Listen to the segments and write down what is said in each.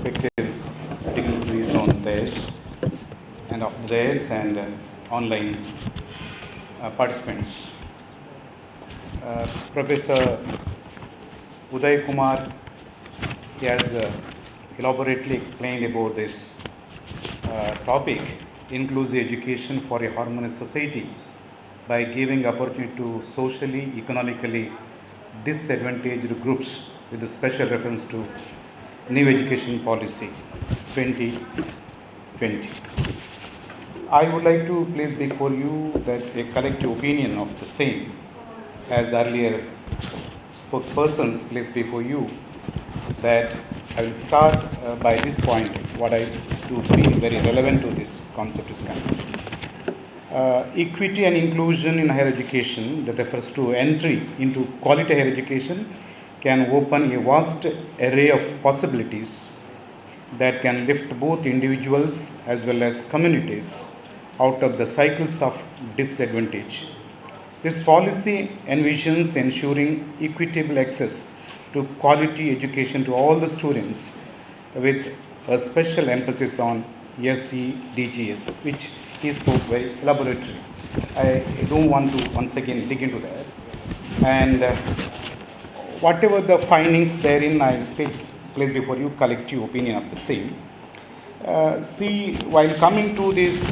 respected dignitaries on this and of this and online participants. Professor Uday Kumar, he has elaborately explained about this topic, inclusive education for a harmonious society, by giving opportunity to socially, economically disadvantaged groups with a special reference to new education policy 2020. I would like to place before you that a collective opinion of the same, as earlier spokespersons placed before you, that I will start by this point, what I do feel very relevant to this concept is concerned. Equity and inclusion in higher education, that refers to entry into quality higher education, can open a vast array of possibilities that can lift both individuals as well as communities out of the cycles of disadvantage. This policy envisions ensuring equitable access to quality education to all the students, with a special emphasis on SEDGs, which he spoke very elaborately. I don't want to once again dig into that. And whatever the findings therein, I place before you collective opinion of the same. See, while coming to this,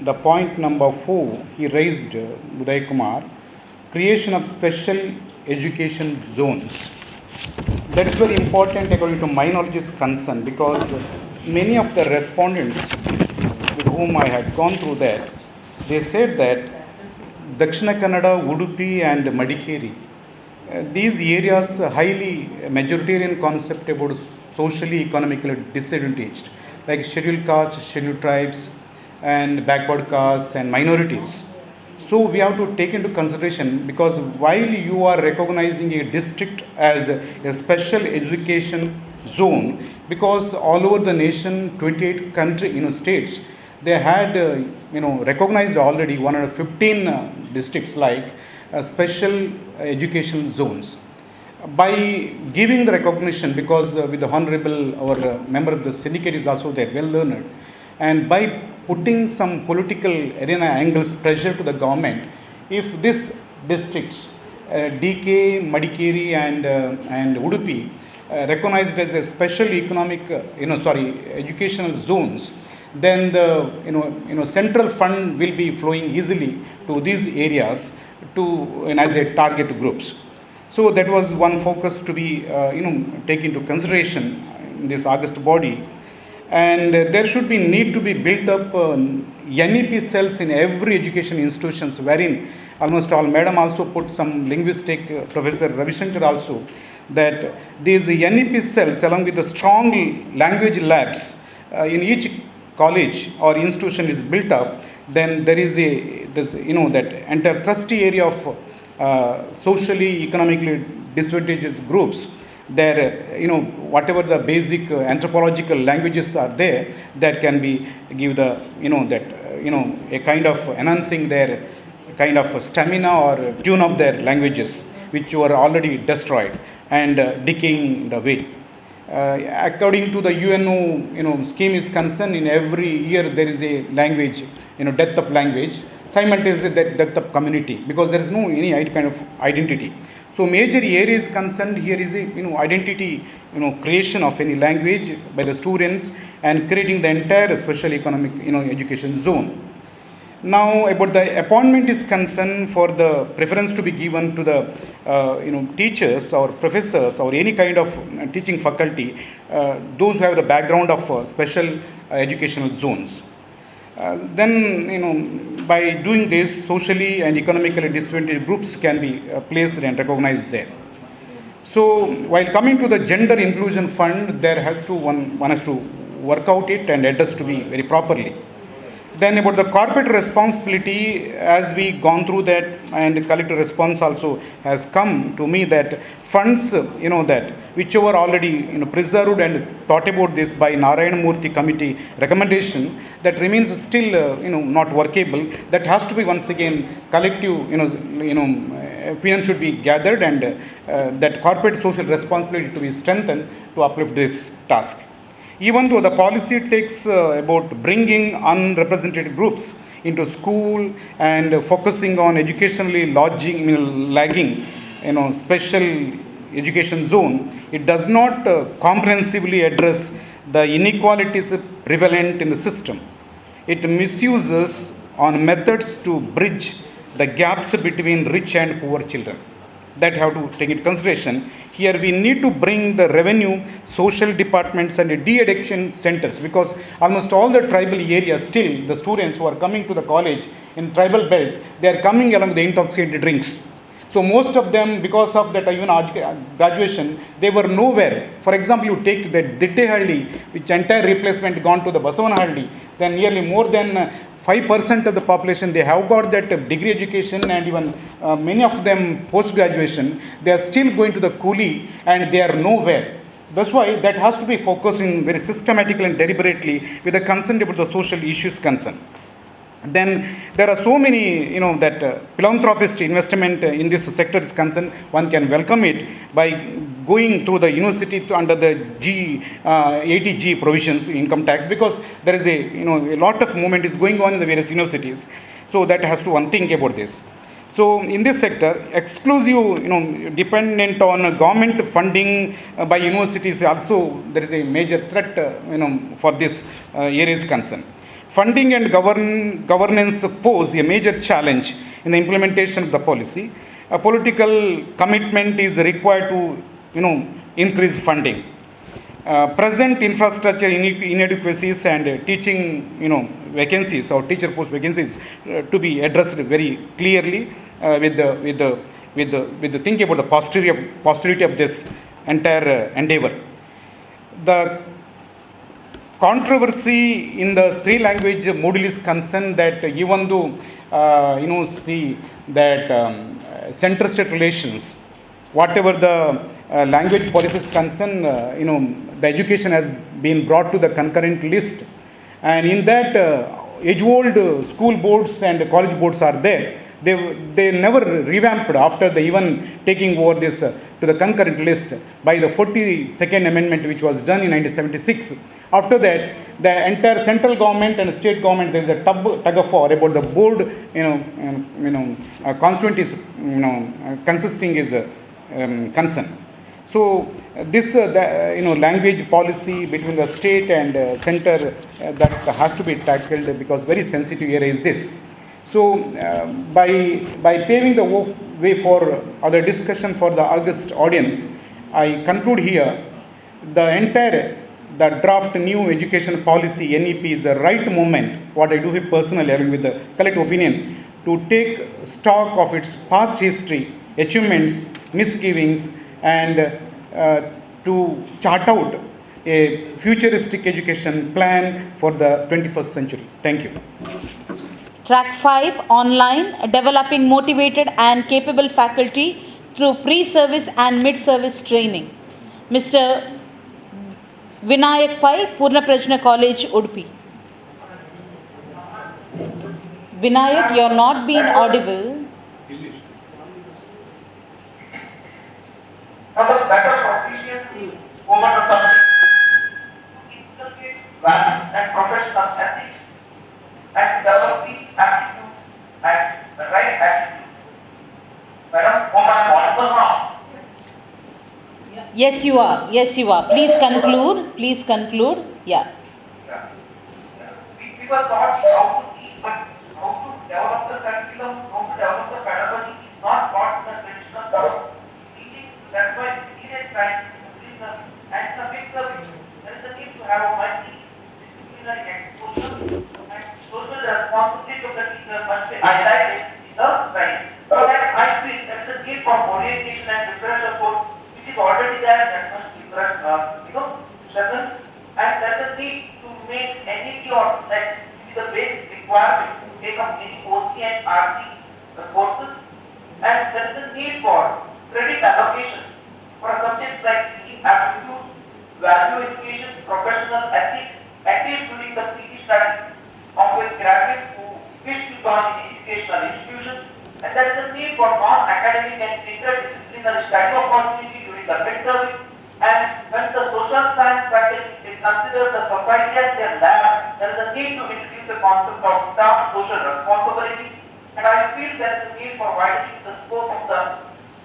the point number 4, he raised, Uday Kumar, creation of special education zones. That is very important according to my knowledge is concerned, because many of the respondents with whom I had gone through that, they said that Dakshina Kannada, Udupi and Madikeri, these areas highly majoritarian concept about socially, economically disadvantaged, like scheduled castes, scheduled tribes, and backward castes and minorities. So we have to take into consideration, because while you are recognizing a district as a special education zone, because all over the nation, 28 states, they had recognized already 115 districts like special education zones. By giving the recognition, because with the honorable, our member of the syndicate is also there, well learned, and by putting some political arena angles pressure to the government, if these districts, DK, Madikeri and Udupi, recognized as a special educational zones, then the central fund will be flowing easily to these areas to as a target groups. So that was one focus to be taken into consideration in this August body. And there should be need to be built up NEP cells in every education institutions, wherein almost all, madam also put some linguistic, Professor Ravi Shankar also, that these NEP cells along with the strong language labs in each college or institution is built up, then there is that entire trustee area of socially, economically disadvantaged groups. There, whatever the basic anthropological languages are there, that can be give the, a kind of enhancing their kind of stamina or tune of their languages, which were already destroyed and decaying the way. According to the UNO, scheme is concerned, in every year there is a language, death of language, simultaneously death of community, because there is no any kind of identity. So major area is concerned here is a identity creation of any language by the students and creating the entire special economic education zone. Now about the appointment is concerned, for the preference to be given to the teachers or professors or any kind of teaching faculty, those who have the background of special educational zones. Then by doing this, socially and economically disadvantaged groups can be placed and recognized there. So while coming to the gender inclusion fund, there has to one has to work out it and address to be very properly. Then about the corporate responsibility, as we gone through that, and collective response also has come to me, that funds, that whichever already preserved and thought about this by Narayana Murthy committee recommendation, that remains still not workable. That has to be once again collective opinion should be gathered, and that corporate social responsibility to be strengthened to uplift this task. Even though the policy takes about bringing unrepresented groups into school and focusing on educationally lagging, special education zone, it does not comprehensively address the inequalities prevalent in the system. It misuses on methods to bridge the gaps between rich and poor children. That have to take into consideration. Here we need to bring the revenue, social departments and de-addiction centers, because almost all the tribal areas, still the students who are coming to the college in tribal belt, they are coming along with the intoxicated drinks. So most of them, because of that even graduation, they were nowhere. For example, you take the Dittehalli, which entire replacement gone to the Basavanahalli, then nearly more than 5% of the population, they have got that degree education, and even many of them post-graduation, they are still going to the coolie and they are nowhere. That's why that has to be focused in very systematically and deliberately with a concern about the social issues concern. Then there are so many, that philanthropist investment in this sector is concerned. One can welcome it by going through the university under the 80G provisions, income tax, because there is a lot of movement is going on in the various universities. So that has to one think about this. So in this sector, exclusive, dependent on government funding by universities also, there is a major threat, for this area is concerned. Funding and governance pose a major challenge in the implementation of the policy. A political commitment is required to, increase funding. Present infrastructure inadequacies and teaching, vacancies or teacher post vacancies to be addressed very clearly with the thinking about the posterity of this entire endeavor. The controversy in the three language module is concerned that even though see that center-state relations, whatever the language policy is concerned, the education has been brought to the concurrent list, and in that age-old school boards and college boards are there. They never revamped after the even taking over this to the concurrent list by the 42nd Amendment, which was done in 1976. After that, the entire central government and state government, there is a tug of war about the board, constituent is, consisting is concern. So this, language policy between the state and center that has to be tackled, because very sensitive area is this. So by paving the way for other discussion for the August audience, I conclude here the draft new education policy NEP is the right moment, what I do here personally along with the collective opinion, to take stock of its past history, achievements, misgivings, and to chart out a futuristic education plan for the 21st century. Thank you. Track 5 online, developing motivated and capable faculty through pre-service and mid-service training. Mr. Vinayak Pai, Purna Prajna College, Udupi. Vinayak, you are not being audible. Better proficiency over the subject, inculcate values and professional ethics, and develop the aptitude and the right attitude. Madam, am I audible now? Yes, you are. Yes, you are. Please conclude. Please conclude. Yeah. We were taught how to teach, but how to develop the curriculum, how to develop the pedagogy is not taught in the traditional teaching. That's why we need time to increase the and the big service. There is a need to have a multidisciplinary exposure and social responsibility of the teacher must be highlighted in the time. So that I feel there is a need for orientation and refresher course, which is already there, that must be strengthened, and there is a need to make NEP or NET the basic requirement to take up many OC and RC courses, and there is a need for credit allocation for subjects like teaching aptitude, value education, professional ethics, at least during the PG studies of a graduate who wish to join in educational institutions, And there is a need for non-academic and interdisciplinary study opportunity during the mid-service. And when the social science faculty is considered the society as their lab, there is a need to introduce the concept of staff social responsibility. And I feel there is a need for widening the scope of the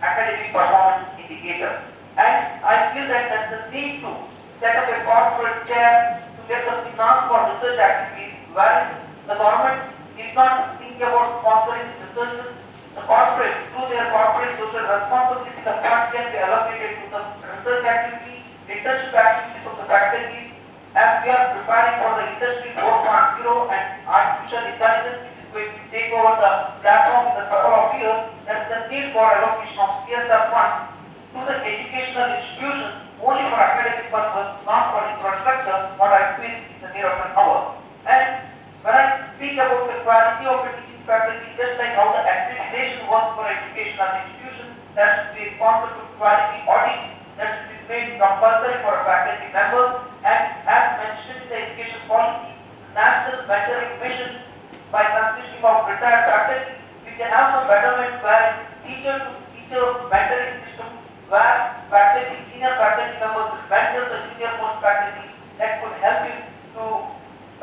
academic performance indicator. And I feel that there is a need to set up a corporate chair to get the finance for research activities where the government did not think about sponsoring researchers. The corporate, through their corporate social responsibility, the fund can be allocated to the research activity, internship activities of the faculties. As we are preparing for the Industry 4.0 and artificial intelligence, which is going to take over the platform in a couple of years, there is a need for allocation of CSR funds to the educational institutions only for academic purpose, not for infrastructure, what I feel is the need of an hour. And when I speak about the quality of the teaching faculty, just like how the accreditation works for educational institutions, there should be a concept of quality audit that should be made compulsory for faculty members. And as mentioned in the education policy, the national mentoring mission by consisting of retired faculty, we can have some betterment where teacher to teacher mentoring system where faculty, senior faculty members will mentor the junior most faculty that could help him to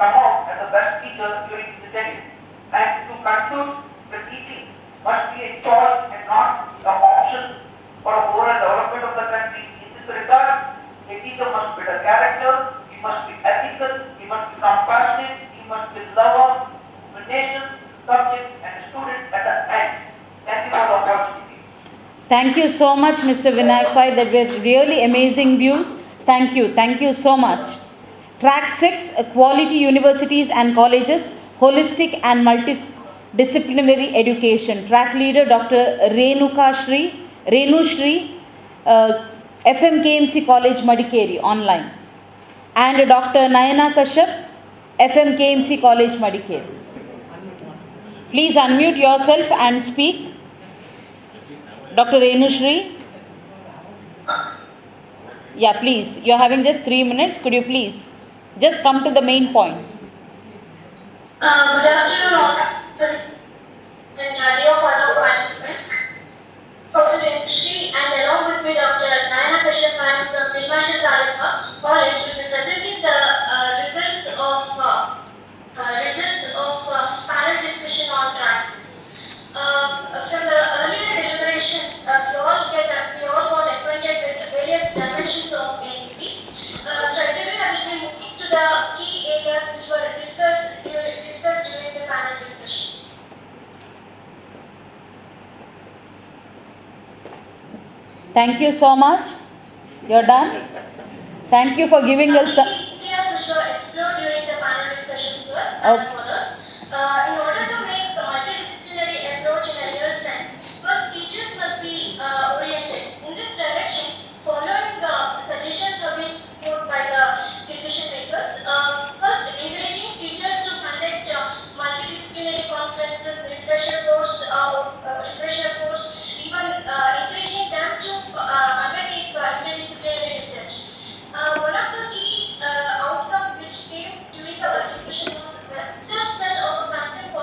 come out as a best teacher during his tenure. And to conclude, the teaching must be a choice and not an option for the overall development of the country. In this regard, a teacher must build a character, he must be ethical, he must be compassionate, he must be lover, the nation, subject and student at the end. Thank you for the opportunity. Thank you so much, Mr. Vinayak Pai. That were really amazing views. Thank you. Thank you so much. Track 6, Quality Universities and Colleges, Holistic and Multidisciplinary Education. Track leader, Dr. Renu Shri, FMKMC College, Madikeri, online. And Dr. Nayana Kashyap, FMKMC College, Madikeri. Please unmute yourself and speak. Dr. Renu Shri. Yeah, please. You are having just 3 minutes. Could you please just come to the main points? Good afternoon, all students and dear fellow participants. Dr. Renu Shri and along with me Dr. Nayana Kashyap from Nilmashal Talika College will be presenting the results of panel discussion on tracks. From the earlier deliberation, we all got acquainted with various dimensions of ANP. Straight away, I will be moving to the key areas which were discussed during the panel discussion. Thank you so much. You're done. Thank you for giving us some. Key areas which were explored during the panel discussions were as follows. In order to make the multidisciplinary approach in a real sense, first teachers must be oriented in this direction. Following suggestions have been put by the decision makers. First, encouraging teachers to conduct multidisciplinary conferences, refresher course, even encouraging them to undertake interdisciplinary research. One of the key outcomes which came during our discussion was research set of a consent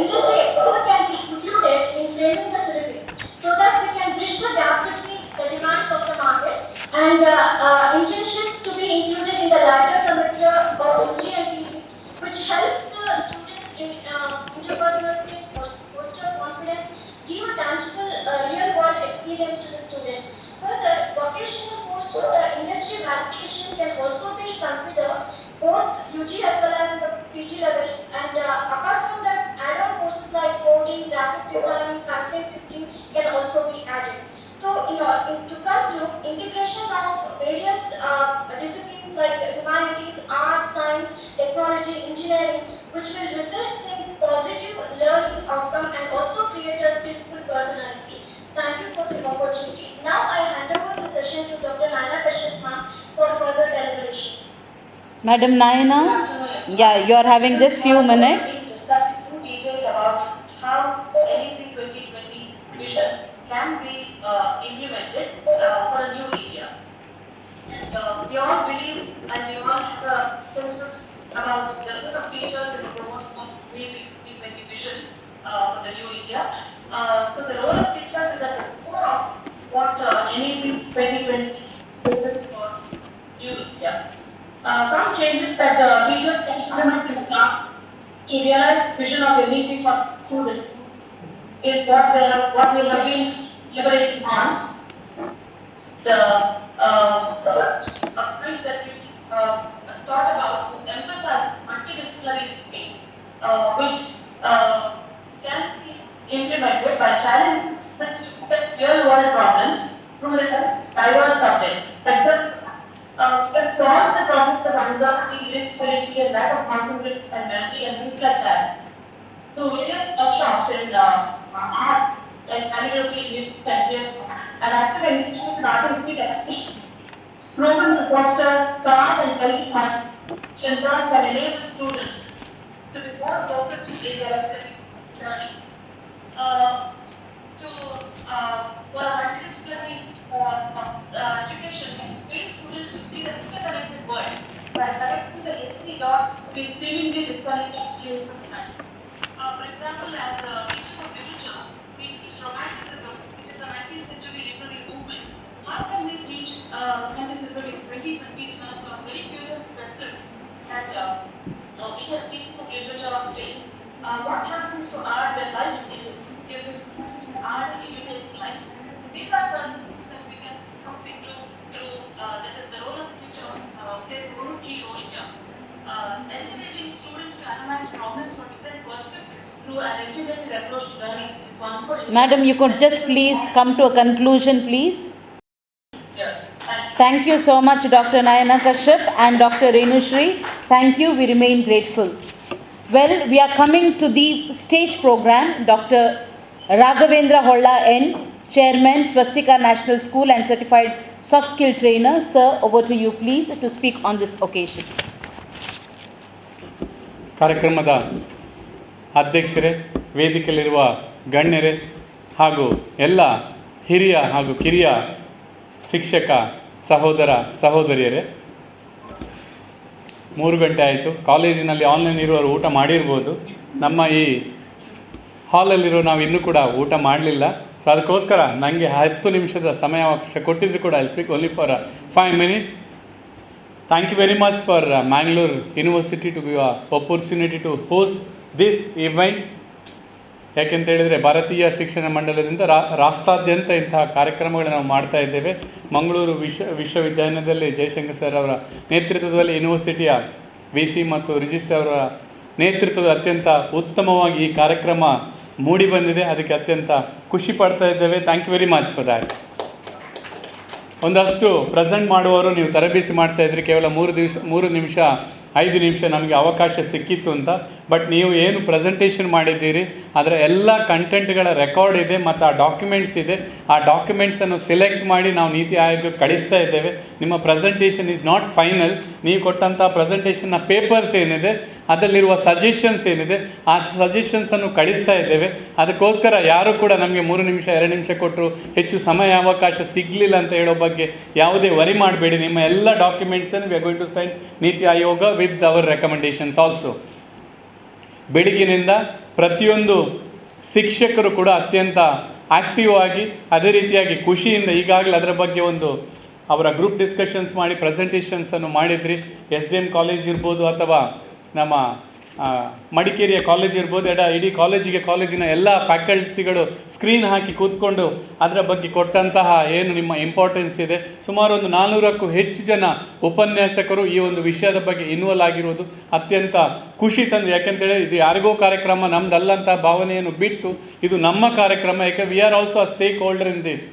industry expert can be included in training the Philippines so that we can bridge the gap between the demands of the market and internship to be included in the latter semester of UG and PG, which helps the students in interpersonal skills, foster confidence, give a tangible real-world experience to the student. Further, vocational course with the industry validation can also be considered both UG as well as the PG level, and apart from that, add-on courses like coding, graphic design, content scripting can also be added. So, to conclude, integration of various disciplines like humanities, arts, science, technology, engineering, which will result in positive learning outcome and also create a skillful personality. Thank you for the opportunity. Now I hand over the session to Dr. Nayana Kashyap ma'am for further deliberation. Madam Nayana, yeah, you are having just few minutes. Discussing in detail about how NEP 2020 vision can be implemented for a new area. And we all believe and we all have a census about the number of teachers and the promotion of NEP 2020 vision for the new India. So the role of teachers is at the core of what NEP 2020 census for new India. Some changes that teachers can implement in class to realize the vision of NEP for students is what we have been deliberating on. The first point that we thought about was emphasize multidisciplinary thinking, which can be implemented by challenging students to look at real-world problems through the diverse subjects. For example, can solve the problems of anxiety, irritability, and lack of concentration and memory and things like that. So various workshops in art, like calligraphy, music, and theatre, and active engagement in artistic expression, proven to foster calm and healthy mind, which in turn can enable students to be more focused in their academic journey. For a multidisciplinary education, we train students to see the interconnected world by connecting the every dots between seemingly disconnected streams of study. For example, as teachers of literature, we teach romanticism, which is a 19th century literary movement. How can we teach romanticism in 2020 is one of our very curious questions that we as teachers of literature face. What happens to art when life is? If art imitates life. So these are certain things that we can look into through, that is the role of the teacher plays a very key role here. Encouraging students to analyze problems from different perspectives through an integrated approach to learning is one more. Madam, you could just please come to a conclusion, please. Yes, Thank you so much, Dr. Nayana Kashyap and Dr. Renushri. Thank you. We remain grateful. Well, we are coming to the stage program. Dr. Raghavendra Holla N, Chairman, Swastika National School and Certified Soft Skill Trainer. Sir, over to you, please, to speak on this occasion. ಕಾರ್ಯಕ್ರಮದ ಅಧ್ಯಕ್ಷರೇ, ವೇದಿಕೆಯಲ್ಲಿರುವ ಗಣ್ಯರೇ ಹಾಗೂ ಎಲ್ಲ ಹಿರಿಯ ಹಾಗೂ ಕಿರಿಯ ಶಿಕ್ಷಕ ಸಹೋದರ ಸಹೋದರಿಯರೇ, 3 ಗಂಟೆ ಆಯಿತು. ಕಾಲೇಜಿನಲ್ಲಿ ಆನ್ಲೈನ್ ಇರುವವರು ಊಟ ಮಾಡಿರ್ಬೋದು. ನಮ್ಮ ಈ ಹಾಲಲ್ಲಿರೋ ನಾವು ಇನ್ನೂ ಕೂಡ ಊಟ ಮಾಡಲಿಲ್ಲ. ಸೊ ಅದಕ್ಕೋಸ್ಕರ ನನಗೆ 10 ನಿಮಿಷದ ಸಮಯಾವಕಾಶ ಕೊಟ್ಟಿದ್ರು ಕೂಡ I speak only for 5 minutes. Thank you very much for Mangalore University to give an opportunity to host this event. ಯಾಕೆಂತ ಹೇಳಿದರೆ ಭಾರತೀಯ ಶಿಕ್ಷಣ ಮಂಡಲದಿಂದ ರಾಷ್ಟ್ರಾದ್ಯಂತ ಇಂತಹ ಕಾರ್ಯಕ್ರಮಗಳನ್ನು ನಾವು ಮಾಡ್ತಾ ಇದ್ದೇವೆ. ಮಂಗಳೂರು ವಿಶ್ವವಿದ್ಯಾಲಯದಲ್ಲಿ ಜಯಶಂಕರ್ ಸರ್ ಅವರ ನೇತೃತ್ವದಲ್ಲಿ ಯೂನಿವರ್ಸಿಟಿಯ VC ಮತ್ತು ರಿಜಿಸ್ಟ್ರಾರ್ ಅವರ ನೇತೃತ್ವದ ಅತ್ಯಂತ ಉತ್ತಮವಾಗಿ ಈ ಕಾರ್ಯಕ್ರಮ ಮೂಡಿ ಬಂದಿದೆ. ಅದಕ್ಕೆ ಅತ್ಯಂತ ಖುಷಿ ಪಡ್ತಾ ಇದ್ದೇವೆ. Thank you very much for that. ಒಂದಷ್ಟು ಪ್ರೆಸೆಂಟ್ ಮಾಡುವವರು ನೀವು ತರಬೇತಿ ಮಾಡ್ತಾಯಿದ್ರಿ, ಕೇವಲ 3 ನಿಮಿಷ 5 ನಿಮಿಷ ನಮಗೆ ಅವಕಾಶ ಸಿಕ್ಕಿತ್ತು ಅಂತ. ಬಟ್ ನೀವು ಏನು ಪ್ರೆಸೆಂಟೇಷನ್ ಮಾಡಿದ್ದೀರಿ ಅದರ ಎಲ್ಲ ಕಂಟೆಂಟ್ಗಳ ರೆಕಾರ್ಡ್ ಇದೆ ಮತ್ತು ಆ ಡಾಕ್ಯುಮೆಂಟ್ಸ್ ಇದೆ. ಆ ಡಾಕ್ಯುಮೆಂಟ್ಸನ್ನು ಸೆಲೆಕ್ಟ್ ಮಾಡಿ ನಾವು ನೀತಿ ಆಯೋಗಕ್ಕೆ ಕಳಿಸ್ತಾ ಇದ್ದೇವೆ. ನಿಮ್ಮ ಪ್ರೆಸೆಂಟೇಷನ್ ಈಸ್ ನಾಟ್ ಫೈನಲ್. ನೀವು ಕೊಟ್ಟಂಥ ಪ್ರೆಸೆಂಟೇಷನ್ನ ಪೇಪರ್ಸ್ ಏನಿದೆ ಅದರಲ್ಲಿರುವ ಸಜೆಷನ್ಸ್ ಏನಿದೆ ಆ ಸಜೆಷನ್ಸನ್ನು ಕಳಿಸ್ತಾ ಇದ್ದೇವೆ. ಅದಕ್ಕೋಸ್ಕರ ಯಾರೂ ಕೂಡ ನಮಗೆ 3 ನಿಮಿಷ 2 ನಿಮಿಷ ಕೊಟ್ಟರು ಹೆಚ್ಚು ಸಮಯಾವಕಾಶ ಸಿಗಲಿಲ್ಲ ಅಂತ ಹೇಳೋ ಬಗ್ಗೆ ಯಾವುದೇ ವರಿ ಮಾಡಬೇಡಿ. ನಿಮ್ಮ ಎಲ್ಲ ಡಾಕ್ಯುಮೆಂಟ್ಸನ್ನು we are going to send Niti Aayog with our recommendations also. ಬೆಳಗಿನಿಂದ ಪ್ರತಿಯೊಂದು ಶಿಕ್ಷಕರು ಕೂಡ ಅತ್ಯಂತ ಆ್ಯಕ್ಟಿವ್ ಆಗಿ ಅದೇ ರೀತಿಯಾಗಿ ಖುಷಿಯಿಂದ ಈಗಾಗಲೇ ಅದರ ಬಗ್ಗೆ ಒಂದು ಅವರ ಗ್ರೂಪ್ ಡಿಸ್ಕಷನ್ಸ್ ಮಾಡಿ ಪ್ರೆಸೆಂಟೇಷನ್ಸನ್ನು ಮಾಡಿದ್ರಿ. SDM ಕಾಲೇಜ್ ಇರ್ಬೋದು ಅಥವಾ ನಮ್ಮ ಮಡಿಕೇರಿಯ ಕಾಲೇಜ್ ಇರ್ಬೋದು, ಇಡೀ ಕಾಲೇಜಿನ ಎಲ್ಲ ಫ್ಯಾಕಲ್ಟಿಗಳು ಸ್ಕ್ರೀನ್ ಹಾಕಿ ಕೂತ್ಕೊಂಡು ಅದರ ಬಗ್ಗೆ ಕೊಟ್ಟಂತಹ ಏನು ನಿಮ್ಮ ಇಂಪಾರ್ಟೆನ್ಸ್ ಇದೆ. ಸುಮಾರು ಒಂದು 400ಕ್ಕೂ ಹೆಚ್ಚು ಜನ ಉಪನ್ಯಾಸಕರು ಈ ಒಂದು ವಿಷಯದ ಬಗ್ಗೆ ಇನ್ವಾಲ್ವ್ ಆಗಿರುವುದು ಅತ್ಯಂತ ಖುಷಿ ತಂದು. ಯಾಕೆಂತೇಳಿ ಇದು ಯಾರಿಗೋ ಕಾರ್ಯಕ್ರಮ ನಮ್ದಲ್ಲಂಥ ಭಾವನೆಯನ್ನು ಬಿಟ್ಟು ಇದು ನಮ್ಮ ಕಾರ್ಯಕ್ರಮ. ಯಾಕೆ we are also a stake holder in this.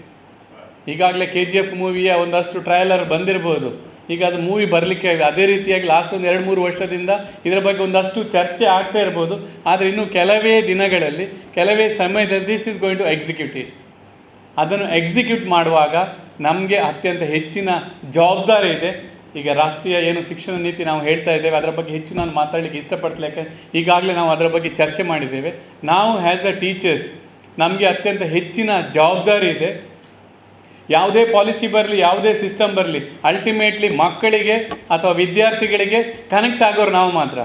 ಈಗಾಗಲೇ KGF ಮೂವಿಯ ಒಂದಷ್ಟು ಟ್ರೈಲರ್ ಬಂದಿರ್ಬೋದು, ಈಗ ಅದು ಮೂವಿ ಬರಲಿಕ್ಕೆ ಅದೇ ರೀತಿಯಾಗಿ ಲಾಸ್ಟ್ ಒಂದು 2-3 ವರ್ಷದಿಂದ ಇದರ ಬಗ್ಗೆ ಒಂದಷ್ಟು ಚರ್ಚೆ ಆಗ್ತಾ ಇರ್ಬೋದು. ಆದರೆ ಇನ್ನು ಕೆಲವೇ ದಿನಗಳಲ್ಲಿ ಕೆಲವೇ ಸಮಯದಲ್ಲಿ this is going to execute it. ಅದನ್ನು ಎಕ್ಸಿಕ್ಯೂಟ್ ಮಾಡುವಾಗ ನಮಗೆ ಅತ್ಯಂತ ಹೆಚ್ಚಿನ ಜವಾಬ್ದಾರಿ ಇದೆ. ಈಗ ರಾಷ್ಟ್ರೀಯ ಏನು ಶಿಕ್ಷಣ ನೀತಿ ನಾವು ಹೇಳ್ತಾ ಇದ್ದೇವೆ ಅದರ ಬಗ್ಗೆ ಹೆಚ್ಚು ನಾನು ಮಾತಾಡಲಿಕ್ಕೆ ಇಷ್ಟಪಡ್ತಿಲ್ಲ. ಯಾಕಂದರೆ ಈಗಾಗಲೇ ನಾವು ಅದರ ಬಗ್ಗೆ ಚರ್ಚೆ ಮಾಡಿದ್ದೇವೆ. ನಾವು ಆ್ಯಸ್ ಅ ಟೀಚರ್ಸ್ ನಮಗೆ ಅತ್ಯಂತ ಹೆಚ್ಚಿನ ಜವಾಬ್ದಾರಿ ಇದೆ. ಯಾವುದೇ ಪಾಲಿಸಿ ಬರಲಿ, ಯಾವುದೇ ಸಿಸ್ಟಮ್ ಬರಲಿ, ಅಲ್ಟಿಮೇಟ್ಲಿ ಮಕ್ಕಳಿಗೆ ಅಥವಾ ವಿದ್ಯಾರ್ಥಿಗಳಿಗೆ ಕನೆಕ್ಟ್ ಆಗೋರು ನಾವು ಮಾತ್ರ.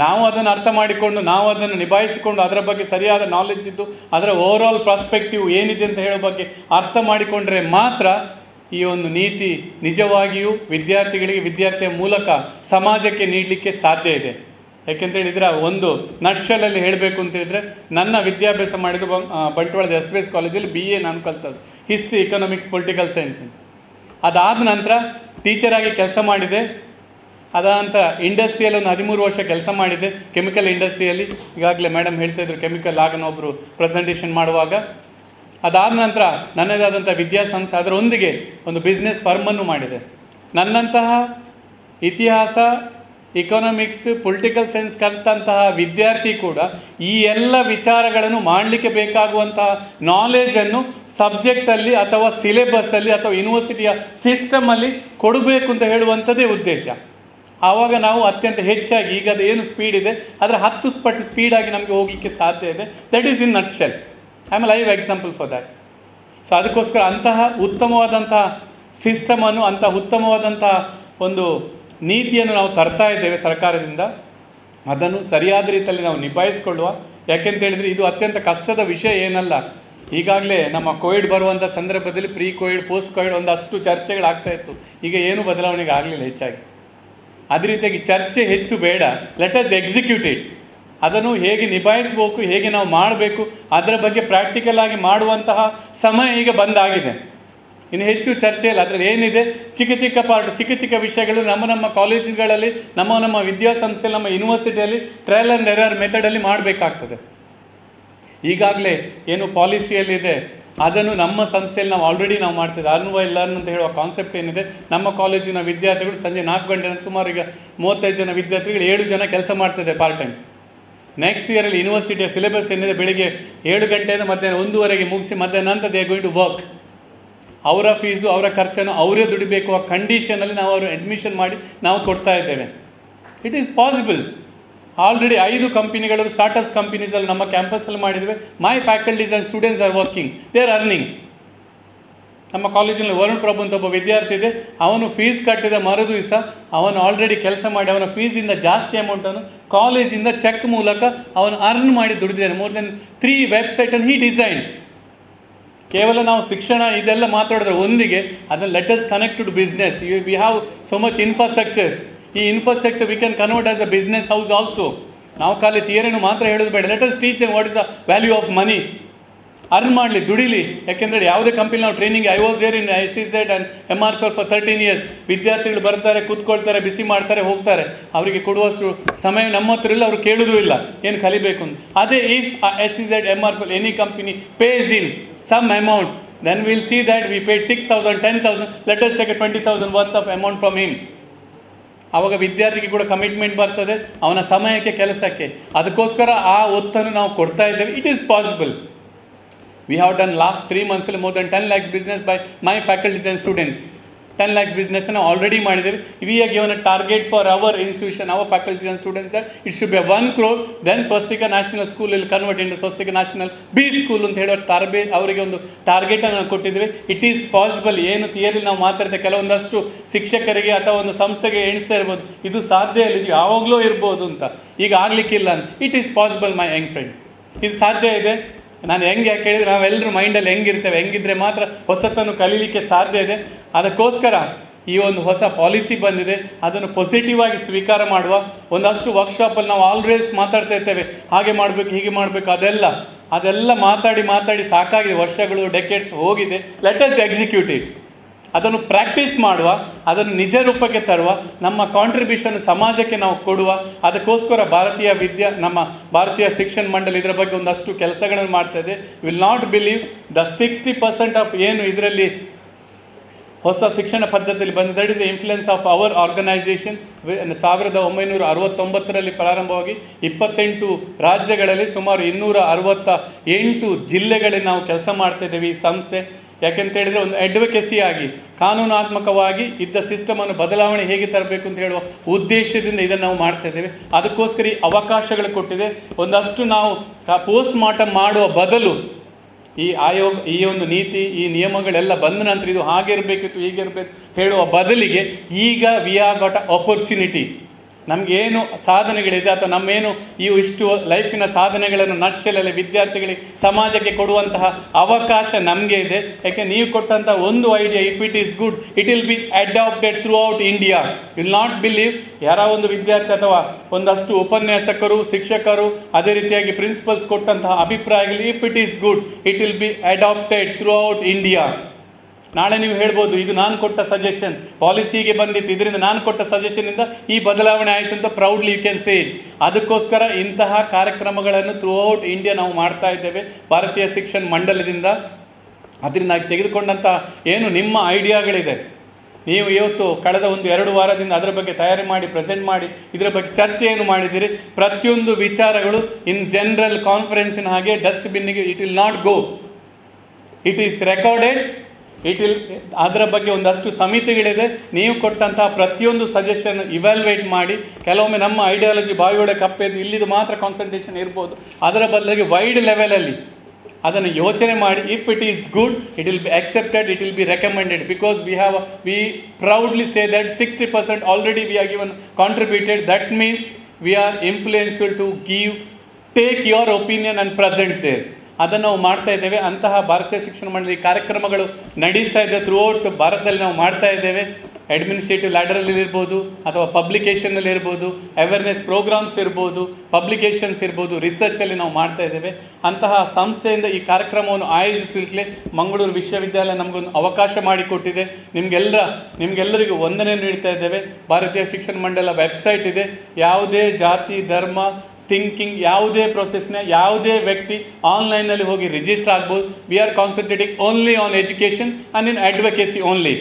ನಾವು ಅದನ್ನು ಅರ್ಥ ಮಾಡಿಕೊಂಡು ನಾವು ಅದನ್ನು ನಿಭಾಯಿಸಿಕೊಂಡು ಅದರ ಬಗ್ಗೆ ಸರಿಯಾದ ನಾಲೆಡ್ಜ್ ಇದ್ದು ಅದರ ಓವರಾಲ್ ಪರ್ಸ್ಪೆಕ್ಟಿವ್ ಏನಿದೆ ಅಂತ ಹೇಳೋ ಬಗ್ಗೆ ಅರ್ಥ ಮಾಡಿಕೊಂಡ್ರೆ ಮಾತ್ರ ಈ ಒಂದು ನೀತಿ ನಿಜವಾಗಿಯೂ ವಿದ್ಯಾರ್ಥಿಯ ಮೂಲಕ ಸಮಾಜಕ್ಕೆ ನೀಡಲಿಕ್ಕೆ ಸಾಧ್ಯ ಇದೆ. ಯಾಕೆಂತೇಳಿ ಇದರ ಒಂದು ನಟ್ಶಲಲ್ಲಿ ಹೇಳಬೇಕು ಅಂತೇಳಿದರೆ, ನನ್ನ ವಿದ್ಯಾಭ್ಯಾಸ ಮಾಡಿದ್ದು ಬಂಟ್ವಾಳದ SVS ಕಾಲೇಜಲ್ಲಿ BA ನಾನು ಕಲ್ತದ್ದು ಹಿಸ್ಟ್ರಿ, ಎಕನಾಮಿಕ್ಸ್, ಪೊಲಿಟಿಕಲ್ ಸೈನ್ಸ್ ಅಂತ. ಅದಾದ ನಂತರ ಟೀಚರಾಗಿ ಕೆಲಸ ಮಾಡಿದೆ. ಅದಾದ ನಂತರ ಇಂಡಸ್ಟ್ರಿಯಲ್ಲಿ ಒಂದು 13 ವರ್ಷ ಕೆಲಸ ಮಾಡಿದೆ, ಕೆಮಿಕಲ್ ಇಂಡಸ್ಟ್ರಿಯಲ್ಲಿ. ಈಗಾಗಲೇ ಮೇಡಮ್ ಹೇಳ್ತಾಯಿದ್ರು ಕೆಮಿಕಲ್ ಆಗನೊಬ್ಬರು ಪ್ರೆಸೆಂಟೇಷನ್ ಮಾಡುವಾಗ. ಅದಾದ ನಂತರ ನನ್ನದಾದಂಥ ವಿದ್ಯಾಸಂಸ್ಥೆ ಅದರೊಂದಿಗೆ ಒಂದು ಬಿಸ್ನೆಸ್ ಫರ್ಮನ್ನು ಮಾಡಿದೆ. ನನ್ನಂತಹ ಇತಿಹಾಸ, ಇಕನಾಮಿಕ್ಸ್, ಪೊಲಿಟಿಕಲ್ ಸೈನ್ಸ್ ಕಲಿತಂತಹ ವಿದ್ಯಾರ್ಥಿ ಕೂಡ ಈ ಎಲ್ಲ ವಿಚಾರಗಳನ್ನು ಮಾಡಲಿಕ್ಕೆ ಬೇಕಾಗುವಂತಹ ನಾಲೆಜನ್ನು ಸಬ್ಜೆಕ್ಟಲ್ಲಿ ಅಥವಾ ಸಿಲೆಬಸ್ಸಲ್ಲಿ ಅಥವಾ ಯೂನಿವರ್ಸಿಟಿಯ ಸಿಸ್ಟಮಲ್ಲಿ ಕೊಡಬೇಕು ಅಂತ ಹೇಳುವಂಥದ್ದೇ ಉದ್ದೇಶ. ಆವಾಗ ನಾವು ಅತ್ಯಂತ ಹೆಚ್ಚಾಗಿ ಈಗ ಅದು ಏನು ಸ್ಪೀಡ್ ಇದೆ ಅದರ 10 ಪಟ್ಟು ಸ್ಪೀಡಾಗಿ ನಮಗೆ ಹೋಗಲಿಕ್ಕೆ ಸಾಧ್ಯ ಇದೆ. That is in nutshell. I am live example for that. So ಅದಕ್ಕೋಸ್ಕರ ಅಂತಹ ಉತ್ತಮವಾದಂತಹ ಸಿಸ್ಟಮನ್ನು, ಅಂತಹ ಉತ್ತಮವಾದಂತಹ ಒಂದು ನೀತಿಯನ್ನು ನಾವು ತರ್ತಾ ಇದ್ದೇವೆ ಸರ್ಕಾರದಿಂದ. ಅದನ್ನು ಸರಿಯಾದ ರೀತಿಯಲ್ಲಿ ನಾವು ನಿಭಾಯಿಸಿಕೊಳ್ಳುವ. ಯಾಕೆಂತೇಳಿದರೆ ಇದು ಅತ್ಯಂತ ಕಷ್ಟದ ವಿಷಯ ಏನಲ್ಲ. ಈಗಾಗಲೇ ನಮ್ಮ ಕೋವಿಡ್ ಬರುವಂಥ ಸಂದರ್ಭದಲ್ಲಿ ಪ್ರೀ ಕೋವಿಡ್, ಪೋಸ್ಟ್ ಕೋವಿಡ್ ಒಂದಷ್ಟು ಚರ್ಚೆಗಳಾಗ್ತಾಯಿತ್ತು. ಈಗ ಏನೂ ಬದಲಾವಣೆಗೆ ಆಗಲಿಲ್ಲ ಹೆಚ್ಚಾಗಿ. ಅದೇ ರೀತಿಯಾಗಿ ಚರ್ಚೆ ಹೆಚ್ಚು ಬೇಡ. Let us execute it. ಅದನ್ನು ಹೇಗೆ ನಿಭಾಯಿಸಬೇಕು, ಹೇಗೆ ನಾವು ಮಾಡಬೇಕು, ಅದರ ಬಗ್ಗೆ ಪ್ರಾಕ್ಟಿಕಲ್ ಆಗಿ ಮಾಡುವಂತಹ ಸಮಯ ಈಗ ಬಂದಾಗಿದೆ. ಇನ್ನು ಹೆಚ್ಚು ಚರ್ಚೆ ಇಲ್ಲ. ಅದರಲ್ಲಿ ಏನಿದೆ ಚಿಕ್ಕ ಪಾರ್ಟ್, ಚಿಕ್ಕ ವಿಷಯಗಳು ನಮ್ಮ ಕಾಲೇಜುಗಳಲ್ಲಿ, ನಮ್ಮ ವಿದ್ಯಾಸಂಸ್ಥೆಯಲ್ಲಿ, ನಮ್ಮ ಯೂನಿವರ್ಸಿಟಿಯಲ್ಲಿ ಟ್ರಯಲ್ ಆ್ಯಂಡ್ ಎರರ್ ಮೆಥಡಲ್ಲಿ ಮಾಡಬೇಕಾಗ್ತದೆ. ಈಗಾಗಲೇ ಏನು ಪಾಲಿಸಿಯಲ್ಲಿದೆ ಅದನ್ನು ನಮ್ಮ ಸಂಸ್ಥೆಯಲ್ಲಿ ನಾವು ಆಲ್ರೆಡಿ ನಾವು ಮಾಡ್ತಿದ್ದೆ. ಅರ್ನ್ ವೈಲ್ ಲರ್ನ್ ಅಂತ ಹೇಳುವ ಕಾನ್ಸೆಪ್ಟ್ ಏನಿದೆ, ನಮ್ಮ ಕಾಲೇಜಿನ ವಿದ್ಯಾರ್ಥಿಗಳು ಸಂಜೆ 4 ಗಂಟೆ ಸುಮಾರು ಈಗ 35 ಜನ ವಿದ್ಯಾರ್ಥಿಗಳು 7 ಜನ ಕೆಲಸ ಮಾಡ್ತಿದೆ ಪಾರ್ಟ್ ಟೈಮ್. ನೆಕ್ಸ್ಟ್ ಇಯರಲ್ಲಿ ಯೂನಿವರ್ಸಿಟಿಯ ಸಿಲೆಬಸ್ ಏನಿದೆ ಬೆಳಿಗ್ಗೆ 7 ಗಂಟೆಯಿಂದ ಮಧ್ಯಾಹ್ನ 1:00ವರೆಗೆ ಮುಗಿಸಿ ಮಧ್ಯಾಹ್ನ ನಂತರ ದೇ ಗೋಯಿಂಗ್ ಟು ವರ್ಕ್. ಅವರ ಫೀಸು, ಅವರ ಖರ್ಚನ್ನು ಅವರೇ ದುಡಿಬೇಕು. ಆ ಕಂಡೀಷನಲ್ಲಿ ನಾವು ಅವರು ಅಡ್ಮಿಷನ್ ಮಾಡಿ ನಾವು ಕೊಡ್ತಾ ಇದ್ದೇವೆ. It is possible. ಆಲ್ರೆಡಿ 5 ಕಂಪನಿಗಳು ಸ್ಟಾರ್ಟಪ್ಸ್ ಕಂಪನೀಸಲ್ಲಿ ನಮ್ಮ ಕ್ಯಾಂಪಸಲ್ಲಿ ಮಾಡಿದ್ದೇವೆ. My faculties and students are working, they are earning. ನಮ್ಮ ಕಾಲೇಜಿನಲ್ಲಿ ವರುಣ್ ಪ್ರಭು ಅಂತ ಒಬ್ಬ ವಿದ್ಯಾರ್ಥಿ ಇದೆ. ಅವನು ಫೀಸ್ ಕಟ್ಟಿದ ಮರು ದಿವಸ ಅವನು ಆಲ್ರೆಡಿ ಕೆಲಸ ಮಾಡಿ ಅವನ ಫೀಸಿಂದ ಜಾಸ್ತಿ ಅಮೌಂಟನ್ನು ಕಾಲೇಜಿಂದ ಚೆಕ್ ಮೂಲಕ ಅವನು ಅರ್ನ್ ಮಾಡಿ ದುಡಿದಿದ್ದಾನೆ. ಮೋರ್ ದೆನ್ 3 ವೆಬ್ಸೈಟನ್ನು ಹಿ ಡಿಸೈನ್. ಕೇವಲ ನಾವು ಶಿಕ್ಷಣ ಇದೆಲ್ಲ ಮಾತಾಡಿದ್ರೆ ಒಂದಿಗೆ ಅದನ್ನು let us connect to business. We have so much infrastructures. ಈ infrastructure we can convert as a business house also. ನಾವು ಖಾಲಿ ಥಿಯರಿಯನ್ನು ಮಾತ್ರ ಹೇಳೋದು ಬೇಡ. Let us teach what is the value of money. Earn ಮಾಡಲಿ, ದುಡಿಲಿ. ಯಾಕೆಂದರೆ ಯಾವುದೇ ಕಂಪನಿ ನಾವು training, I was there in SEZ and MRFL for 13 years. ವಿದ್ಯಾರ್ಥಿಗಳು ಬರ್ತಾರೆ, ಕೂತ್ಕೊಳ್ತಾರೆ, ಬಿಸಿ ಮಾಡ್ತಾರೆ, ಹೋಗ್ತಾರೆ. ಅವರಿಗೆ ಕೊಡುವಷ್ಟು ಸಮಯ ನಮ್ಮ ಹತ್ರ ಇಲ್ಲ, ಅವರು ಕೇಳೋದು ಇಲ್ಲ ಏನು ಕಲಿಬೇಕು ಅಂತ. ಅದೇ if SEZ, MRFL, any company pays in some amount, then we'll see that we paid 6,000, 10,000, let us take a 20,000 worth of amount from him. ಆವಾಗ ವಿದ್ಯಾರ್ಥಿಗೆ ಕೂಡ ಕಮಿಟ್ಮೆಂಟ್ ಬರ್ತದೆ, ಅವನ ಸಮಯಕ್ಕೆ, ಕೆಲಸಕ್ಕೆ. ಅದಕ್ಕೋಸ್ಕರ ಆ ಒತ್ತನ್ನು ನಾವು ಕೊಡ್ತಾ ಇದ್ದೇವೆ. It is possible. We have done last 3 months more than 10 lakhs business by my faculties and students. 10 lakhs business ನಾವು ಆಲ್ರೆಡಿ ಮಾಡಿದ್ದೇವೆ. We are given a target for our institution, our faculties and students that it should be 1 crore. Then Swastika national school ಇಲ್ಲಿ convert into Swastika national B school ಅಂತ ಹೇಳೋ ಅವರಿಗೆ ಒಂದು ಟಾರ್ಗೆಟನ್ನು ನಾವು ಕೊಟ್ಟಿದ್ದೇವೆ. It is possible. ಏನು ಥಿಯರಿ ನಾವು ಮಾತಾಡ್ತೇವೆ, ಕೆಲವೊಂದಷ್ಟು ಶಿಕ್ಷಕರಿಗೆ ಅಥವಾ ಒಂದು ಸಂಸ್ಥೆಗೆ ಎಣಿಸ್ತಾ ಇರ್ಬೋದು, ಇದು ಸಾಧ್ಯ ಇಲ್ಲ, ಇದು ಯಾವಾಗಲೂ ಇರ್ಬೋದು ಅಂತ, ಈಗ ಆಗಲಿಕ್ಕಿಲ್ಲ ಅಂತ. It is possible my Young friends. ಇದು ಸಾಧ್ಯ ಇದೆ. ನಾನು ಹೆಂಗೆ ಯಾಕೆ ಹೇಳಿದರೆ ನಾವೆಲ್ಲರೂ ಮೈಂಡಲ್ಲಿ ಹೆಂಗಿರ್ತೇವೆ, ಹೆಂಗಿದ್ರೆ ಮಾತ್ರ ಹೊಸತನ್ನು ಕಲೀಲಿಕ್ಕೆ ಸಾಧ್ಯ ಇದೆ. ಅದಕ್ಕೋಸ್ಕರ ಈ ಒಂದು ಹೊಸ ಪಾಲಿಸಿ ಬಂದಿದೆ, ಅದನ್ನು ಪಾಸಿಟಿವ್ ಆಗಿ ಸ್ವೀಕಾರ ಮಾಡುವ. ಒಂದಷ್ಟು ವರ್ಕ್ಶಾಪಲ್ಲಿ ನಾವು ಆಲ್ವೇಸ್ ಮಾತಾಡ್ತಾ ಇರ್ತೇವೆ, ಹಾಗೆ ಮಾಡಬೇಕು ಹೀಗೆ ಮಾಡಬೇಕು, ಅದೆಲ್ಲ ಮಾತಾಡಿ ಸಾಕಾಗಿದೆ, ವರ್ಷಗಳು ಡೆಕೆಡ್ಸ್ ಹೋಗಿದೆ. Let us execute it. ಅದನ್ನು ಪ್ರಾಕ್ಟೀಸ್ ಮಾಡುವ, ಅದನ್ನು ನಿಜ ರೂಪಕ್ಕೆ ತರುವ, ನಮ್ಮ ಕಾಂಟ್ರಿಬ್ಯೂಷನ್ ಸಮಾಜಕ್ಕೆ ನಾವು ಕೊಡುವ. ಅದಕ್ಕೋಸ್ಕರ ನಮ್ಮ ಭಾರತೀಯ ಶಿಕ್ಷಣ ಮಂಡಳಿ ಇದರ ಬಗ್ಗೆ ಒಂದಷ್ಟು ಕೆಲಸಗಳನ್ನು ಮಾಡ್ತಾ ಇದೆ. Will not believe the 60% of ಏನು ಇದರಲ್ಲಿ ಹೊಸ ಶಿಕ್ಷಣ ಪದ್ಧತಿಯಲ್ಲಿ ಬಂದಿದೆ, that is the influence of our organization. 1969ರಲ್ಲಿ ಪ್ರಾರಂಭವಾಗಿ 28 ರಾಜ್ಯಗಳಲ್ಲಿ ಸುಮಾರು 268 ಜಿಲ್ಲೆಗಳಲ್ಲಿ ನಾವು ಕೆಲಸ ಮಾಡ್ತಾ ಇದ್ದೇವೆ ಈ ಸಂಸ್ಥೆ. ಯಾಕೆಂತೇಳಿದರೆ ಒಂದು ಅಡ್ವೊಕೆಸಿ ಆಗಿ ಕಾನೂನಾತ್ಮಕವಾಗಿ ಇದ್ದ ಸಿಸ್ಟಮನ್ನು ಬದಲಾವಣೆ ಹೇಗೆ ತರಬೇಕು ಅಂತ ಹೇಳುವ ಉದ್ದೇಶದಿಂದ ಇದನ್ನು ನಾವು ಮಾಡ್ತಾ ಇದ್ದೇವೆ. ಅದಕ್ಕೋಸ್ಕರ ಈ ಅವಕಾಶಗಳು ಕೊಟ್ಟಿದೆ. ಒಂದಷ್ಟು ನಾವು ಪೋಸ್ಟ್ ಮಾರ್ಟಮ್ ಮಾಡುವ ಬದಲು ಈ ಆಯೋಗ, ಈ ಒಂದು ನೀತಿ, ಈ ನಿಯಮಗಳೆಲ್ಲ ಬಂದ ನಂತರ ಇದು ಹಾಗಿರಬೇಕಿತ್ತು ಹೀಗಿರಬೇಕು ಹೇಳುವ ಬದಲಿಗೆ ಈಗ we are got a opportunity. ನಮಗೇನು ಸಾಧನೆಗಳಿದೆ ಅಥವಾ ನಮ್ಮೇನು ಇಷ್ಟು ಲೈಫಿನ ಸಾಧನೆಗಳನ್ನು ನರ್ಸರಿಯಲ್ಲಿ ವಿದ್ಯಾರ್ಥಿಗಳಿಗೆ ಸಮಾಜಕ್ಕೆ ಕೊಡುವಂತಹ ಅವಕಾಶ ನಮಗೆ ಇದೆ. ಯಾಕೆ ನೀವು ಕೊಟ್ಟಂಥ ಒಂದು idea, if it is good it will be adapted through India. Will not believe ಯಾರೋ ಒಂದು ವಿದ್ಯಾರ್ಥಿ ಅಥವಾ ಒಂದಷ್ಟು ಉಪನ್ಯಾಸಕರು, ಶಿಕ್ಷಕರು, ಅದೇ ರೀತಿಯಾಗಿ ಪ್ರಿನ್ಸಿಪಲ್ಸ್ ಕೊಟ್ಟಂತಹ ಅಭಿಪ್ರಾಯಗಳು, if it is good it will be adapted through India. ನಾಳೆ ನೀವು ಹೇಳ್ಬೋದು, ಇದು ನಾನು ಕೊಟ್ಟ ಸಜೆಷನ್, ಪಾಲಿಸಿಗೆ ಬಂದಿತ್ತು, ಇದರಿಂದ ನಾನು ಕೊಟ್ಟ ಸಜೆಷನಿಂದ ಈ ಬದಲಾವಣೆ ಆಯಿತು ಅಂತ proudly you can say it. ಅದಕ್ಕೋಸ್ಕರ ಇಂತಹ ಕಾರ್ಯಕ್ರಮಗಳನ್ನು ಥ್ರೂ ಔಟ್ ಇಂಡಿಯಾ ನಾವು ಮಾಡ್ತಾ ಇದ್ದೇವೆ ಭಾರತೀಯ ಶಿಕ್ಷಣ ಮಂಡಲದಿಂದ. ಅದರಿಂದ ತೆಗೆದುಕೊಂಡಂಥ ಏನು ನಿಮ್ಮ ಐಡಿಯಾಗಳಿದೆ, ನೀವು ಇವತ್ತು ಕಳೆದ 1-2 ವಾರದಿಂದ ಅದರ ಬಗ್ಗೆ ತಯಾರಿ ಮಾಡಿ ಪ್ರೆಸೆಂಟ್ ಮಾಡಿ ಇದರ ಬಗ್ಗೆ ಚರ್ಚೆಯನ್ನು ಮಾಡಿದ್ದೀರಿ. ಪ್ರತಿಯೊಂದು ವಿಚಾರಗಳು ಇನ್ ಜನರಲ್ ಕಾನ್ಫರೆನ್ಸಿನ ಹಾಗೆ ಡಸ್ಟ್ಬಿನ್ನಿಗೆ it will not go, it is recorded. ಅದರ ಬಗ್ಗೆ ಒಂದಷ್ಟು ಸಮಿತಿಗಳಿದೆ. ನೀವು ಕೊಟ್ಟಂತಹ ಪ್ರತಿಯೊಂದು ಸಜೆಷನ್ ಇವ್ಯಾಲ್ಯೂಯೇಟ್ ಮಾಡಿ, ಕೆಲವೊಮ್ಮೆ ನಮ್ಮ ಐಡಿಯಾಲಜಿ ಬಾಯಿಯೊಡೆ ಕಪ್ಪೆದು ಇಲ್ಲಿದು ಮಾತ್ರ ಕಾನ್ಸಂಟ್ರೇಷನ್ ಇರ್ಬೋದು, ಅದರ ಬದಲಾಗಿ ವೈಡ್ ಲೆವೆಲಲ್ಲಿ ಅದನ್ನು ಯೋಚನೆ ಮಾಡಿ, if it is good it will be accepted, it will be recommended. Because we proudly say that 60% already we are given contributed. That means we are influential to take your opinion and present there. ಅದನ್ನು ನಾವು ಮಾಡ್ತಾ ಇದ್ದೇವೆ. ಅಂತಹ ಭಾರತೀಯ ಶಿಕ್ಷಣ ಮಂಡಳಿ ಕಾರ್ಯಕ್ರಮಗಳು ನಡೆಸ್ತಾ ಇದ್ದೇವೆ. ಥ್ರೂ ಔಟ್ ಭಾರತದಲ್ಲಿ ನಾವು ಮಾಡ್ತಾ ಇದ್ದೇವೆ. ಅಡ್ಮಿನಿಸ್ಟ್ರೇಟಿವ್ ಲ್ಯಾಡರಲ್ಲಿ ಇರ್ಬೋದು, ಅಥವಾ ಪಬ್ಲಿಕೇಷನಲ್ಲಿ ಇರ್ಬೋದು, ಅವೇರ್ನೆಸ್ ಪ್ರೋಗ್ರಾಮ್ಸ್ ಇರ್ಬೋದು, ಪಬ್ಲಿಕೇಷನ್ಸ್ ಇರ್ಬೋದು, ರಿಸರ್ಚಲ್ಲಿ ನಾವು ಮಾಡ್ತಾ ಇದ್ದೇವೆ. ಅಂತಹ ಸಂಸ್ಥೆಯಿಂದ ಈ ಕಾರ್ಯಕ್ರಮವನ್ನು ಆಯೋಜಿಸಲಿಕ್ಕೆ ಮಂಗಳೂರು ವಿಶ್ವವಿದ್ಯಾಲಯ ನಮಗೊಂದು ಅವಕಾಶ ಮಾಡಿಕೊಟ್ಟಿದೆ. ನಿಮಗೆಲ್ಲರಿಗೂ ವಂದನೆಯನ್ನು ನೀಡ್ತಾ ಇದ್ದೇವೆ. ಭಾರತೀಯ ಶಿಕ್ಷಣ ಮಂಡಲ ವೆಬ್ಸೈಟ್ ಇದೆ. ಯಾವುದೇ ಜಾತಿ, ಧರ್ಮ, ಥಿಂಕಿಂಗ್, ಯಾವುದೇ ಪ್ರೊಸೆಸ್ನ ಯಾವುದೇ ವ್ಯಕ್ತಿ ಆನ್ಲೈನಲ್ಲಿ ಹೋಗಿ ರಿಜಿಸ್ಟರ್ ಆಗ್ಬೋದು. We are concentrating only on education and in advocacy only.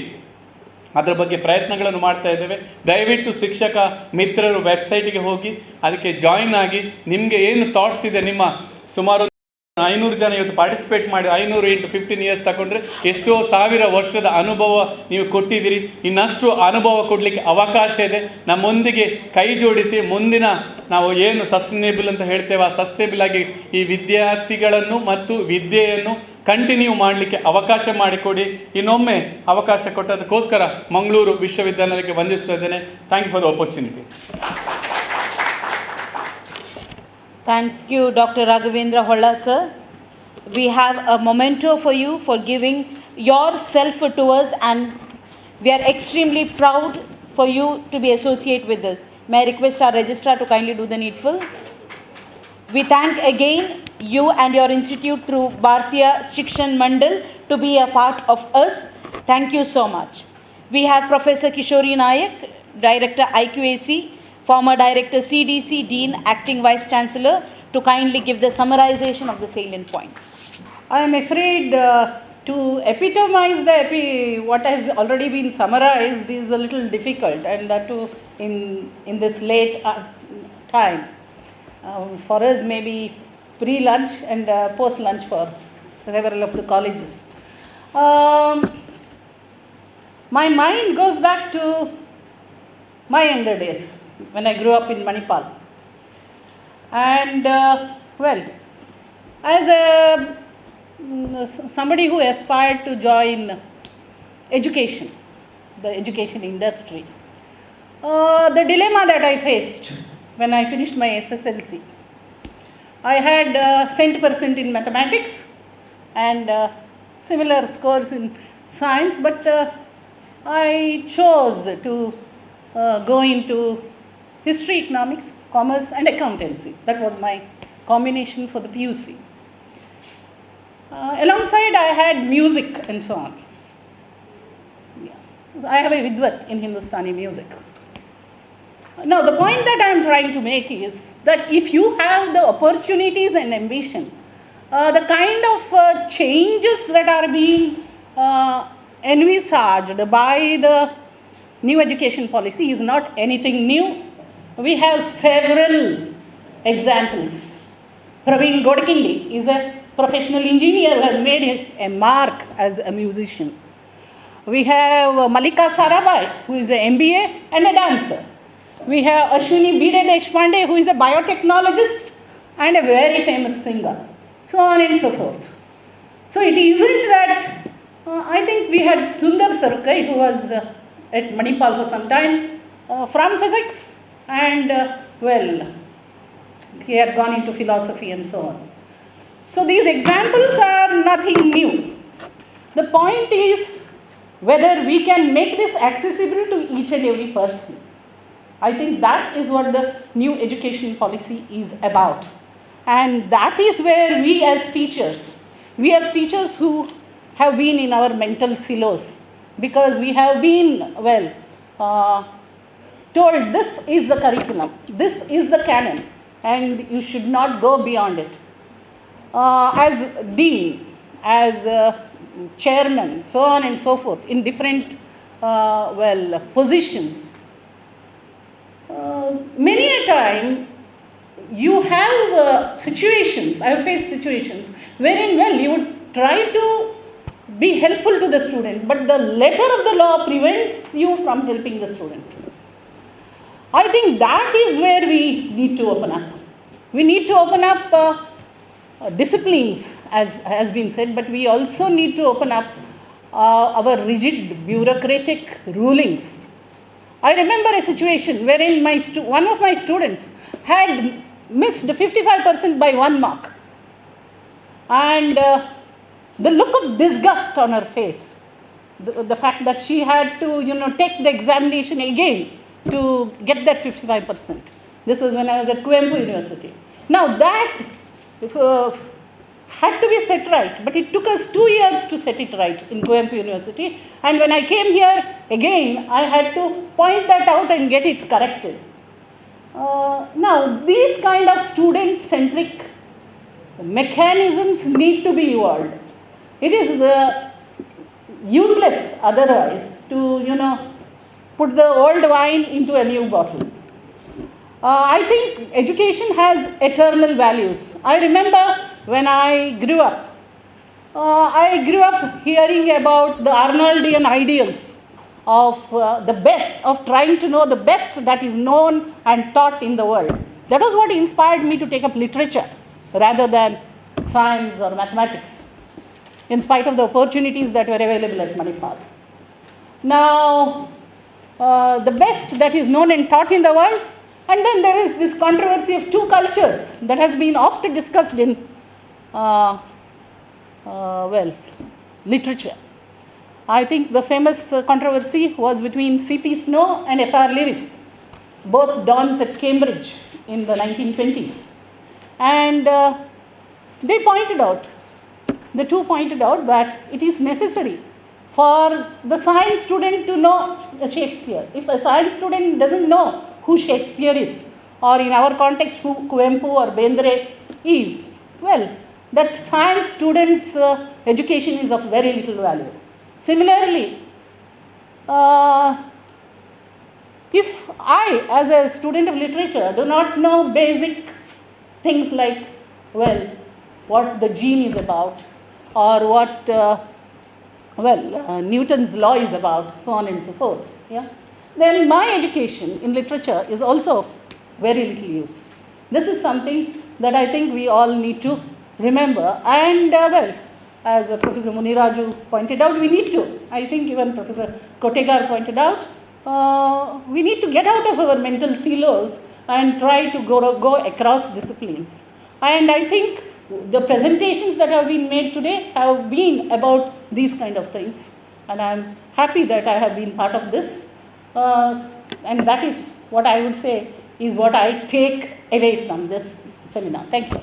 ಅದರ ಬಗ್ಗೆ ಪ್ರಯತ್ನಗಳನ್ನು ಮಾಡ್ತಾ ಇದ್ದೇವೆ. ದಯವಿಟ್ಟು ಶಿಕ್ಷಕ ಮಿತ್ರರು ವೆಬ್ಸೈಟಿಗೆ ಹೋಗಿ ಅದಕ್ಕೆ ಜಾಯಿನ್ ಆಗಿ, ನಿಮಗೆ ಏನು ಥಾಟ್ಸ್ ಇದೆ, ನಿಮ್ಮ ಸುಮಾರು 500 ಜನ ಇವತ್ತು ಪಾರ್ಟಿಸಿಪೇಟ್ ಮಾಡಿ 500 × 15 years ತಗೊಂಡ್ರೆ ಎಷ್ಟೋ 1000 ವರ್ಷದ ಅನುಭವ ನೀವು ಕೊಟ್ಟಿದ್ದೀರಿ. ಇನ್ನಷ್ಟು ಅನುಭವ ಕೊಡಲಿಕ್ಕೆ ಅವಕಾಶ ಇದೆ. ನಮ್ಮೊಂದಿಗೆ ಕೈ ಜೋಡಿಸಿ ಮುಂದಿನ ನಾವು ಏನು ಸಸ್ಟೈನೇಬಲ್ ಅಂತ ಹೇಳ್ತೇವೆ, ಆ ಸಸ್ಟೈನೇಬಲ್ ಆಗಿ ಈ ವಿದ್ಯಾರ್ಥಿಗಳನ್ನು ಮತ್ತು ವಿದ್ಯೆಯನ್ನು ಕಂಟಿನ್ಯೂ ಮಾಡಲಿಕ್ಕೆ ಅವಕಾಶ ಮಾಡಿಕೊಡಿ. ಇನ್ನೊಮ್ಮೆ ಅವಕಾಶ ಕೊಟ್ಟದಕ್ಕೋಸ್ಕರ ಮಂಗಳೂರು ವಿಶ್ವವಿದ್ಯಾಲಯಕ್ಕೆ ವಂದಿಸ್ತಾ ಇದ್ದೇನೆ. Thank you for the opportunity. Thank you, Dr. Raghavendra Holla, sir. We have a memento for you for giving yourself to us, and we are extremely proud for you to be associated with us. May I request our registrar to kindly do the needful. We thank again you and your institute through Bharatiya Shikshan Mandal to be a part of us. Thank you so much. We have Professor Kishori Nayak, Director IQAC, former Director CDC, Dean, Acting Vice Chancellor, to kindly give the summarization of the salient points. I am afraid to epitomize what has already been summarized is a little difficult, and that too in this late time. For us, maybe pre-lunch and post-lunch for several of the colleges. My mind goes back to my younger days, when I grew up in Manipal. And as somebody who aspired to join education, the education industry, the dilemma that I faced when I finished my SSLC I had cent% in mathematics and similar scores in science, but I chose to go into history, economics, commerce and accountancy. That was my combination for the PUC. Alongside I had music and so on. Yeah. I have a vidvat in Hindustani music. Now the point that I am trying to make is that if you have the opportunities and ambition, the kind of changes that are being envisaged by the new education policy is not anything new. We have several examples. Praveen Godkindi is a professional engineer who has made a mark as a musician. We have Malika Sarabhai, who is an MBA and a dancer. We have Ashwini Bide Deshpande, who is a biotechnologist and a very famous singer, so on and so forth. So it isn't that, I think we had Sundar Sarkai, who was at Manipal for some time, from physics, and he had gone into philosophy and so on. So these examples are nothing new. The point is whether we can make this accessible to each and every person. I think that is what the new education policy is about. And that is where we as teachers who have been in our mental silos, because we have been, told this is the curriculum, this is the canon, and you should not go beyond it. As dean, as chairman, so on and so forth, in different positions, many a time you have situations, I have faced situations wherein you would try to be helpful to the student, but the letter of the law prevents you from helping the student. I think that is where we need to open up. We need to open up disciplines, as has been said, but we also need to open up our rigid bureaucratic rulings. I remember a situation wherein one of my students had missed 55% by 1 mark. And the look of disgust on her face, the fact that she had to, take the examination again to get that 55%. This was when I was at Kuvempu University. Now that had to be set right, but it took us 2 years to set it right in Kuvempu University. And when I came here again, I had to point that out and get it corrected. Now, these kind of student-centric mechanisms need to be evolved. It is useless otherwise to, put the old wine into a new bottle. I think education has eternal values. I remember when I grew up hearing about the Arnoldian ideals of the best, of trying to know the best that is known and taught in the world. That was what inspired me to take up literature rather than science or mathematics, in spite of the opportunities that were available at Manipal. Now, the best that is known and taught in the world, and then there is this controversy of two cultures that has been often discussed in literature. I think the famous controversy was between C.P. Snow and F.R. Lewis, both dons at Cambridge in the 1920s. And the two pointed out that it is necessary for the science student to know Shakespeare. If a science student doesn't know who Shakespeare is, or in our context who Kuvempu or Bendre is, that science student's education is of very little value. Similarly, if I, as a student of literature, do not know basic things like, what the gene is about, or what, Newton's law is about, so on and so forth, then my education in literature is also of very little use. This is something that I think we all need to remember. And, as Professor Muniraju pointed out, we need to, I think even Professor Kotegar pointed out, we need to get out of our mental silos and try to go across disciplines. And I think the presentations that have been made today have been about these kind of things. And I'm happy that I have been part of this. And that is what I would say is what I take away from this seminar. Thank you.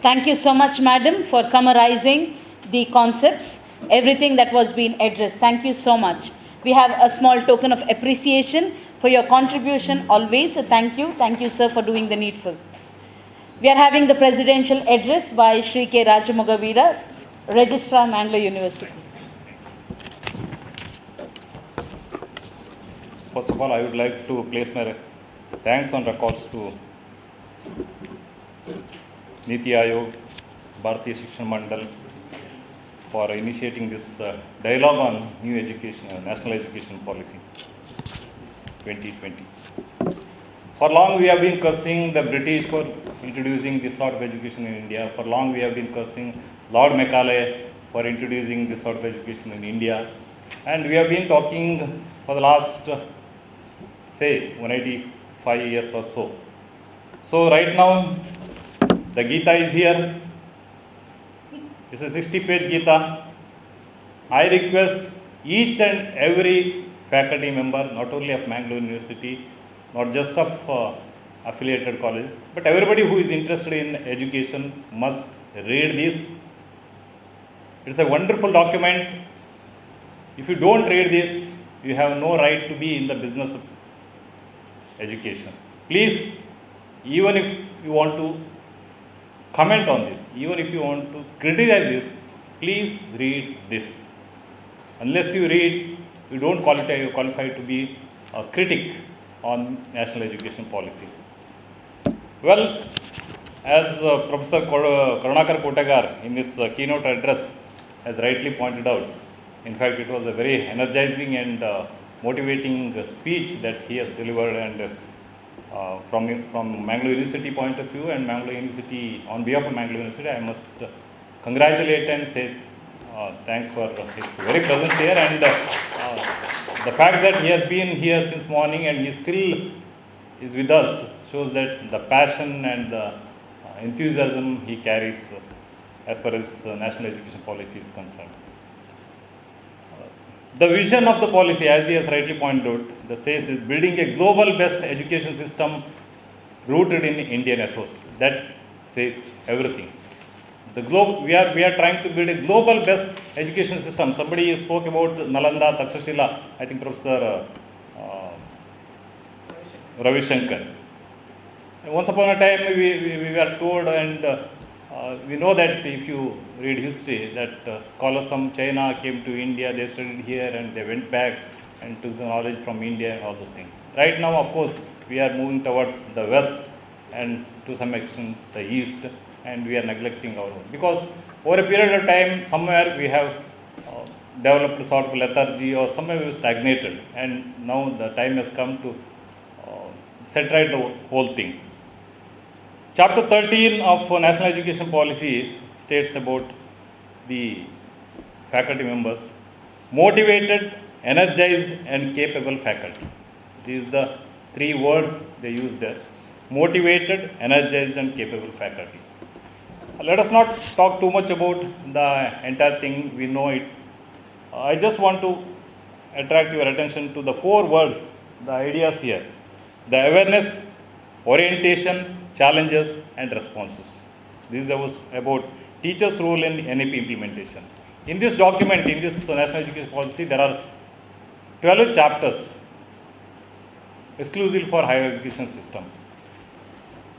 Thank you so much, madam, for summarizing the concepts, everything that was being addressed. Thank you so much. We have a small token of appreciation for your contribution always. So thank you. Thank you, sir, for doing the needful. We are having the presidential address by Shri K. Rajamogavira, Registrar, Mangalore University. First of all, I would like to place my thanks on records to Niti Aayog, Bharatiya Shikshan Mandal for initiating this dialogue on new education, national education policy 2020. For long we have been cursing the British for introducing this sort of education in India. For long we have been cursing Lord Macaulay for introducing this sort of education in India. And we have been talking for the last, say, 185 years or so. So right now, the Gita is here. It's a 60-page Gita. I request each and every faculty member, not only of Mangalore University, not just of affiliated colleges, but everybody who is interested in education must read this. It's a wonderful document. If you don't read this, you have no right to be in the business of education. Please, even if you want to comment on this, even if you want to criticize this, please read this. Unless you read, you don't qualify to be a critic on national education policy. Well, as Professor Karunakar Kotegar in his keynote address has rightly pointed out, in fact it was a very energizing and motivating speech that he has delivered, and from Mangalore University point of view and Mangalore University, on behalf of Mangalore University, I must congratulate and say thanks for his very presence here, and the fact that he has been here since morning and he still is with us shows that the passion and the enthusiasm he carries as far as national education policy is concerned. The vision of the policy, as he has rightly pointed out, that says is building a global best education system rooted in Indian ethos. That says everything. The globe, we are trying to build a global best education system. Somebody spoke about Nalanda, Takshashila, I think Professor Ravi Shankar. Once upon a time we were told, and we know that if you read history, that scholars from China came to India, they studied here and they went back and took the knowledge from India and all those things. Right now, of course, we are moving towards the west and to some extent the east, and we are neglecting our own. Because over a period of time, somewhere we have developed a sort of lethargy, or somewhere we stagnated, and now the time has come to set right the whole thing. Chapter 13 of National Education Policy states about the faculty members: motivated, energized and capable faculty. These are the three words they use there: motivated, energized and capable faculty. Let us not talk too much about the entire thing, we know it. I just want to attract your attention to the four words, the ideas here: the awareness, orientation, challenges and responses. This was about teachers' role in NEP implementation. In this document, in this National Education Policy, there are 12 chapters exclusively for higher education system.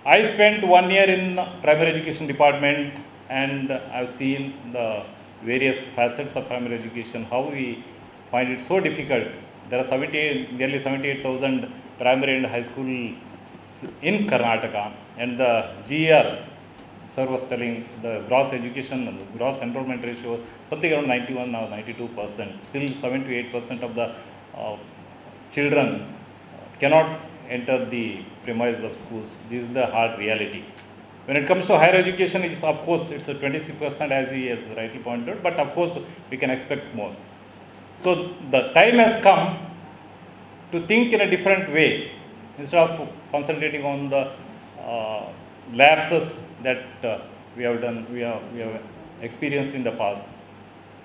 I spent 1 year in primary education department, and I've seen the various facets of primary education, how we find it so difficult. There are nearly 78,000 primary and high school in Karnataka, and the GER sir was telling the gross education, the gross enrollment ratio, something around 91 now 92%. Still 7 to 8% of the children cannot enter the premises of schools. This is the hard reality. When it comes to higher education, it's, of course, it's a 26% as he has rightly pointed out, but of course we can expect more. So the time has come to think in a different way. Instead of concentrating on the lapses that we have experienced in the past.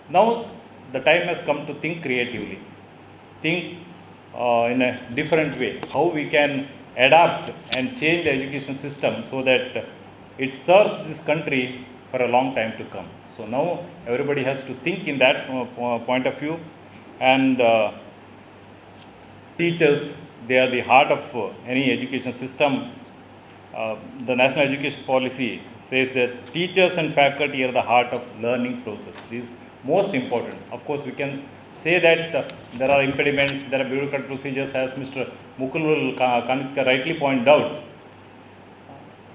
Now the time has come to think creatively, think in a different way, how we can adapt and change the education system so that it serves this country for a long time to come. So now everybody has to think in that point of view, and teachers, they are the heart of any education system. The National Education Policy says that teachers and faculty are the heart of learning process. This is most important. Of course, we can say that there are impediments, there are bureaucratic procedures, as Mr. Mukul Kanika rightly pointed out.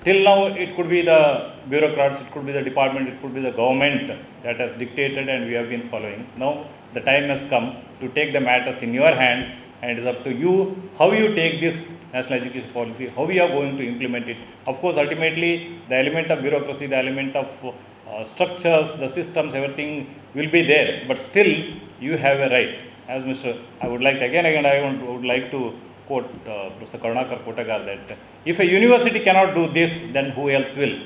Till now, it could be the bureaucrats, it could be the department, it could be the government that has dictated, and we have been following. Now, the time has come to take the matters in your hands, and it is up to you how you take this national education policy, how we are going to implement it. Of course, ultimately, the element of bureaucracy, the element of structures, the systems, everything will be there, but still you have a right. As I would like would like to quote Professor Karunakar Kotagar that if a university cannot do this, then who else will?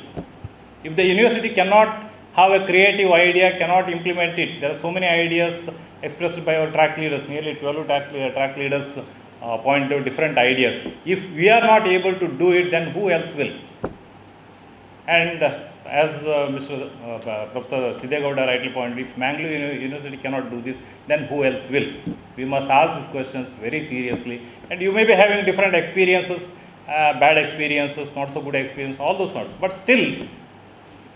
If the university cannot have a creative idea, cannot implement it, there are so many ideas expressed by our track leaders, nearly 12 track leaders point out different ideas. If we are not able to do it, then who else will? And as Professor Siddegowda rightly pointed, if Mangalore University cannot do this, then who else will? We must ask these questions very seriously. And you may be having different experiences, bad experiences, not so good experiences, all those sorts. But still,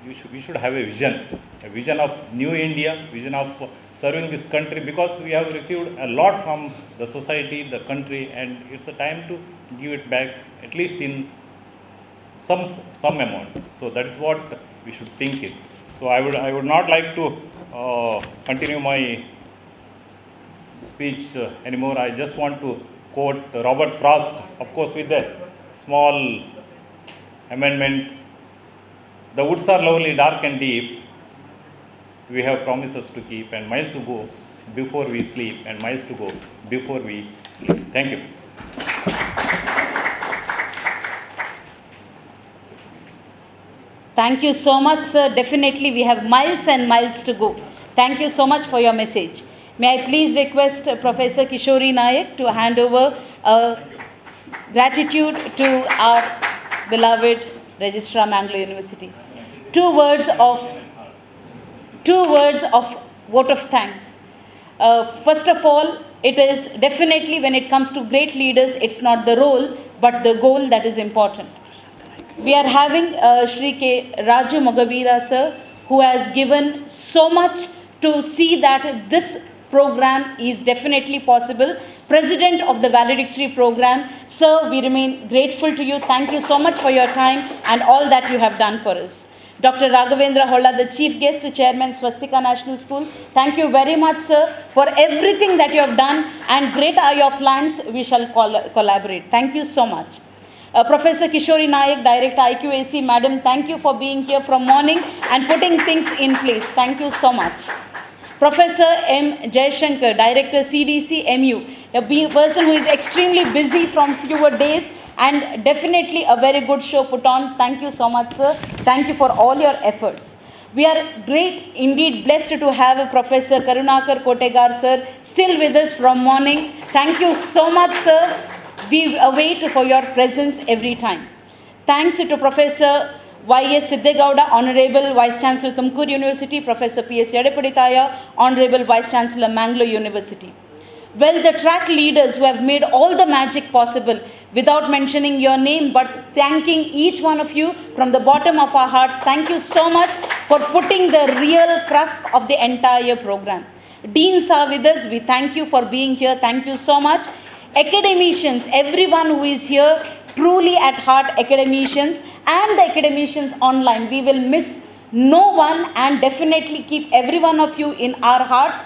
we should have a vision of new India, vision of serving this country, because we have received a lot from the society, the country, and it's a time to give it back, at least in some amount. So that is what we should think it. So I would not like to continue my speech anymore. I just want to quote Robert Frost, of course with a small amendment. The woods are lovely, dark and deep. We have promises to keep, and miles to go before we sleep, and miles to go before we sleep. Thank you. Thank you so much, sir. Definitely, we have miles and miles to go. Thank you so much for your message. May I please request Professor Kishori Nayak to hand over gratitude to our beloved Registrar, Mangalore University. Two words of vote of thanks. First of all, it is definitely, when it comes to great leaders, it's not the role, but the goal that is important. We are having Shri K. Raju Mogavira sir, who has given so much to see that this program is definitely possible. President of the valedictory program, sir, we remain grateful to you. Thank you so much for your time and all that you have done for us. Dr. Raghavendra Holla, the Chief Guest, Chairman, Swastika National School. Thank you very much, sir, for everything that you have done, and great are your plans. We shall collaborate. Thank you so much. Professor Kishori Nayak, Director IQAC, Madam, thank you for being here from morning and putting things in place. Thank you so much. Professor M. Jayashankar, Director CDC MU, a person who is extremely busy from fewer days, and definitely a very good show put on. Thank you so much, sir. Thank you for all your efforts. We are great, indeed blessed to have Professor Karunakar Kotegar, sir, still with us from morning. Thank you so much, sir. We await for your presence every time. Thanks to Professor Y.S. Siddegowda, Honorable Vice Chancellor, Tumkur University, Professor P.S. Yadapaditaya, Honorable Vice Chancellor, Mangalore University. Well, the track leaders who have made all the magic possible, without mentioning your name, but thanking each one of you from the bottom of our hearts. Thank you so much for putting the real crust of the entire program. Deans are with us. We thank you for being here. Thank you so much. Academicians, everyone who is here, truly at heart academicians, and the academicians online. We will miss no one and definitely keep every one of you in our hearts.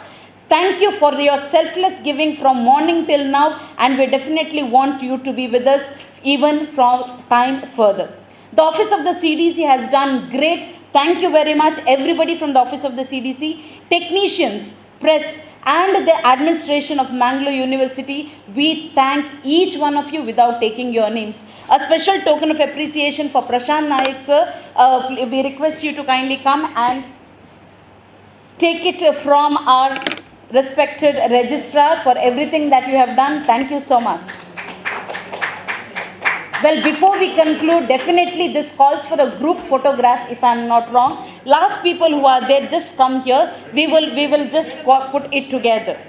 Thank you for your selfless giving from morning till now, and we definitely want you to be with us even from time further. The Office of the CDC has done great. Thank you very much, everybody from the Office of the CDC, technicians, press, and the administration of Mangalore University, we thank each one of you without taking your names. A special token of appreciation for Prashant Nayak sir. We request you to kindly come and take it from our respected registrar for everything that you have done. Thank you so much. Well, before we conclude, definitely this calls for a group photograph, if I am not wrong. Last people who are there, just come here. We will just put it together.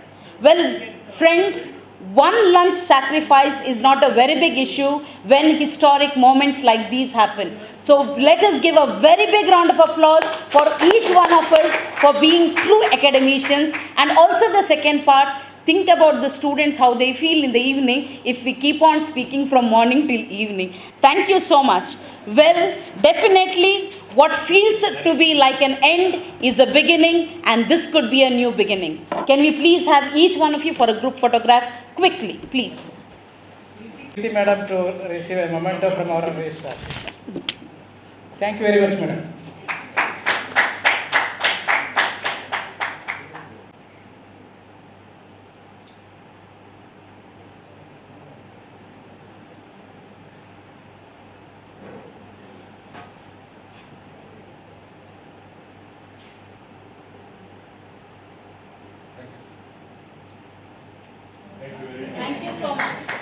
Well, friends, one lunch sacrifice is not a very big issue when historic moments like these happen. So let us give a very big round of applause for each one of us for being true academicians. And also the second part, think about the students, how they feel in the evening if we keep on speaking from morning till evening. Thank you so much. Well, definitely what feels to be like an end is a beginning, and this could be a new beginning. Can we please have each one of you for a group photograph quickly, please? Madam, to receive a memento from our registrar. Thank you very much, madam. Thank you so much.